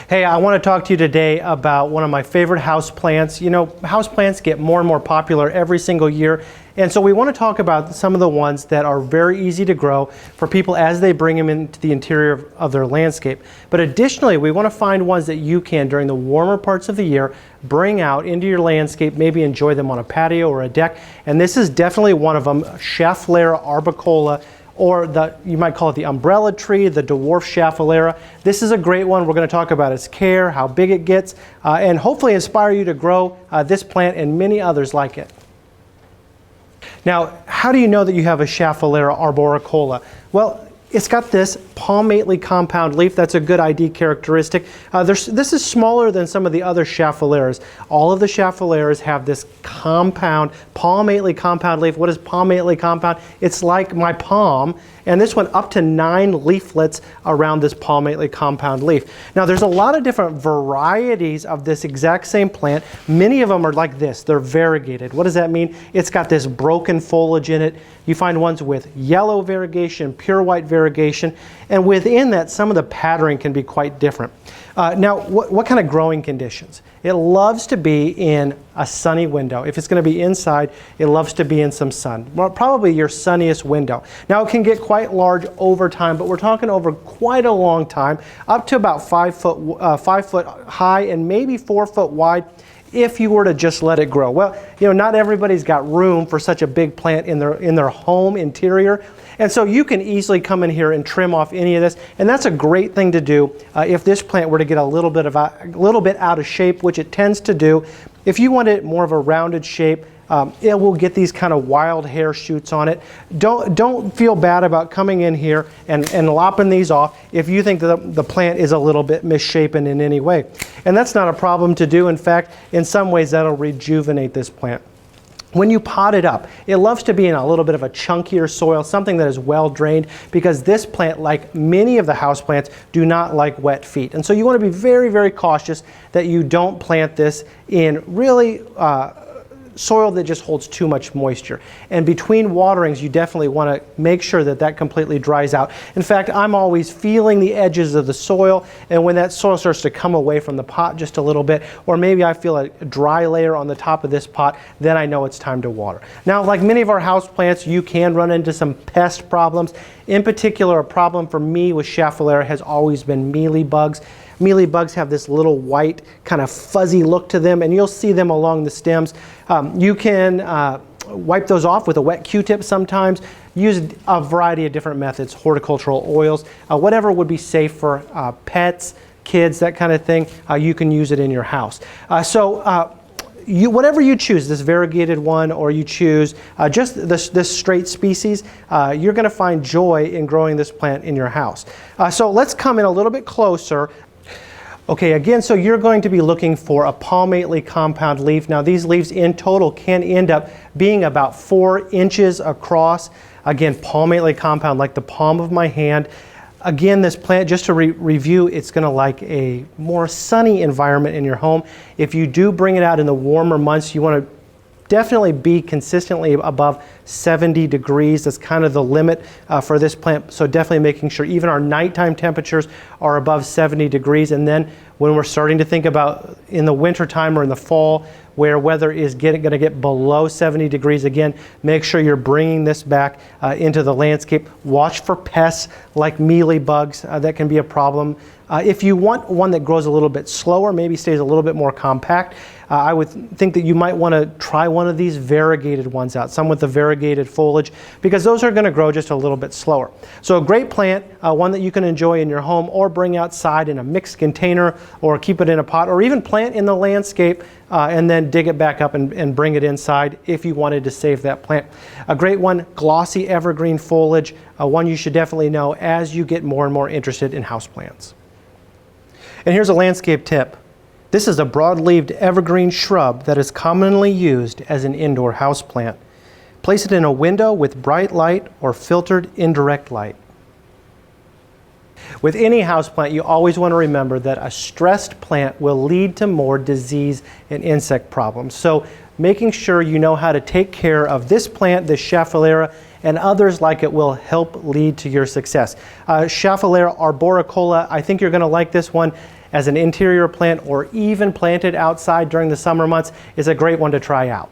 Hey, I want to talk to you today about one of my favorite house plants. You know, house plants get more and more popular every single year, and so we want to talk about some of the ones that are very easy to grow for people as they bring them into the interior of their landscape. But additionally, we want to find ones that you can, during the warmer parts of the year, bring out into your landscape, maybe enjoy them on a patio or a deck. And this is definitely one of them, Schefflera arboricola, or you might call it the umbrella tree, the dwarf Schefflera. This is a great one. We're going to talk about its care, how big it gets, and hopefully inspire you to grow this plant and many others like it. Now, how do you know that you have a Schefflera arboricola? Well, it's got this palmately compound leaf. That's a good ID characteristic. This is smaller than some of the other Scheffleras. All of the Scheffleras have this compound, palmately compound leaf. What is palmately compound? It's like my palm, and this one up to 9 leaflets around this palmately compound leaf. Now, there's a lot of different varieties of this exact same plant. Many of them are like this. They're variegated. What does that mean? It's got this broken foliage in it. You find ones with yellow variegation, pure white variegation, and within that, some of the patterning can be quite different. Now, what kind of growing conditions? It loves to be in a sunny window. If it's going to be inside, it loves to be in some sun. Well, probably your sunniest window. Now, it can get quite large over time, but we're talking over quite a long time, up to about 5 foot high and maybe 4 foot wide, if you were to just let it grow. Well, you know, not everybody's got room for such a big plant in their home interior. And so you can easily come in here and trim off any of this, and that's a great thing to do if this plant were to get a little bit out of shape, which it tends to do. If you want it more of a rounded shape, it will get these kind of wild hair shoots on it. Don't feel bad about coming in here and lopping these off if you think that the plant is a little bit misshapen in any way. And that's not a problem to do. In fact, in some ways that'll rejuvenate this plant. When you pot it up, it loves to be in a little bit of a chunkier soil, something that is well drained, because this plant, like many of the house plants, do not like wet feet. And so you want to be very, very cautious that you don't plant this in really soil that just holds too much moisture. And between waterings, you definitely want to make sure that that completely dries out. In fact, I'm always feeling the edges of the soil, and when that soil starts to come away from the pot just a little bit, or maybe I feel a dry layer on the top of this pot, then I know it's time to water. Now, like many of our house plants, you can run into some pest problems. In particular, a problem for me with Schefflera has always been mealy bugs. Mealy bugs have this little white kind of fuzzy look to them, and you'll see them along the stems. You can wipe those off with a wet Q-tip sometimes. Use a variety of different methods, horticultural oils, whatever would be safe for pets, kids, that kind of thing. You can use it in your house. Whatever you choose, this variegated one, or you choose just this straight species, you're going to find joy in growing this plant in your house. So let's come in a little bit closer. Okay, again, so you're going to be looking for a palmately compound leaf. Now, these leaves in total can end up being about 4 inches across. Again, palmately compound, like the palm of my hand. Again, this plant, just to review, it's going to like a more sunny environment in your home. If you do bring it out in the warmer months, you want to definitely be consistently above 70 degrees. That's kind of the limit for this plant. So definitely making sure even our nighttime temperatures are above 70 degrees. And then when we're starting to think about in the winter time or in the fall, where weather is going to get below 70 degrees, again, make sure you're bringing this back into the landscape. Watch for pests like mealy bugs. That can be a problem. If you want one that grows a little bit slower, maybe stays a little bit more compact, I would think that you might want to try one of these variegated ones out, some with the variegated foliage, because those are going to grow just a little bit slower. So a great plant, one that you can enjoy in your home or bring outside in a mixed container, or keep it in a pot, or even plant in the landscape and then dig it back up and bring it inside if you wanted to save that plant. A great one, glossy evergreen foliage, one you should definitely know as you get more and more interested in houseplants. And here's a landscape tip. This is a broad-leaved evergreen shrub that is commonly used as an indoor houseplant. Place it in a window with bright light or filtered indirect light. With any houseplant, you always want to remember that a stressed plant will lead to more disease and insect problems. So making sure you know how to take care of this plant, this Schefflera, and others like it will help lead to your success. Schefflera arboricola, I think you're going to like this one. as an interior plant or even planted outside during the summer months is a great one to try out.